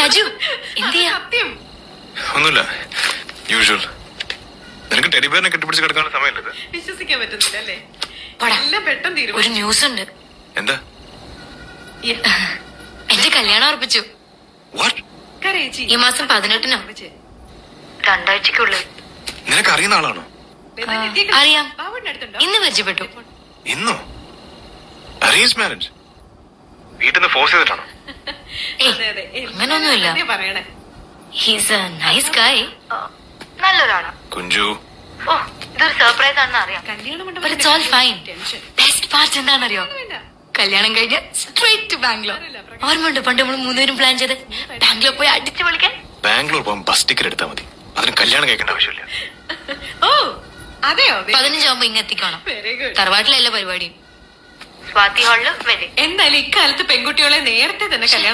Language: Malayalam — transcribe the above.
രാജു എന്തിയാ? സത്യം ഒന്നുമില്ല, യൂഷ്വൽ. നിനക്ക് ടെഡിബേറിനെ കെട്ടിപ്പിടിച്ച് കിടക്കാനുള്ള സമയമില്ലത്. വിശ്വസിക്കാൻ പറ്റുന്നില്ല അല്ലേ? പോടാ. എല്ലാം പെട്ടെന്ന് ഒരു തീരുമാനിച്ചു. ന്യൂസ് ഉണ്ട്. എന്താ? എന്റെ കല്യാണം ഉറപ്പിച്ചു. വാട്ട്? കരയേച്ചി. ഈ മാസം 18-നോ? 2 ആഴ്ചക്കുള്ളിൽ. നിനക്ക് അറിയുന്ന ആളാണോ? അറിയാം. ബാബുവിനടുത്തുണ്ടോ? ഇന്ന് പരിചയപ്പെട്ടു. ഇന്നോ? Arrange marriage? വീട്ടിൽ നിന്ന് ഫോഴ്സ് ചെയ്തിട്ടാണോ? അതെ, അതെ. അങ്ങനൊന്നുമില്ല. അതെ പറയണേ. ഹീസ് എ നൈസ് ഗായ്. നല്ലൊരാളാ. കുഞ്ചു, ഓ, ഇതൊരു സർപ്രൈസ് ആണെന്ന് അറിയാം. കല്യാണ But it's all fine. Tension. Best part എന്താണെന്നറിയോ? വേണ്ട. കല്യാണം കഴിഞ്ഞ് സ്ട്രേറ്റ് ടു ബാംഗ്ലൂർ. ഓർമ്മയുണ്ട് പണ്ട് നമ്മൾ 3 പേരും പ്ലാൻ ചെയ്ത് ബാംഗ്ലൂർ പോയി അടിച്ചു പൊളിക്കാൻ? ബാംഗ്ലൂർ പോകാൻ ബസ് ടിക്കറ്റ് എടുത്താൽ മതി. അതിന് കല്യാണം കഴിക്കേണ്ട ആവശ്യമില്ല. ഓ അതെയോ? 15 ആവുമ്പോ ഇങ്ങ് എത്തിക്കണം. Very good. തറവാട്ടിലല്ല പരിപാടിയും. സ്വാതി ഹാളില് വരെ. എന്തായാലും ഇക്കാലത്ത് പെൺകുട്ടികളെ നേരത്തെ തന്നെ കല്യാണം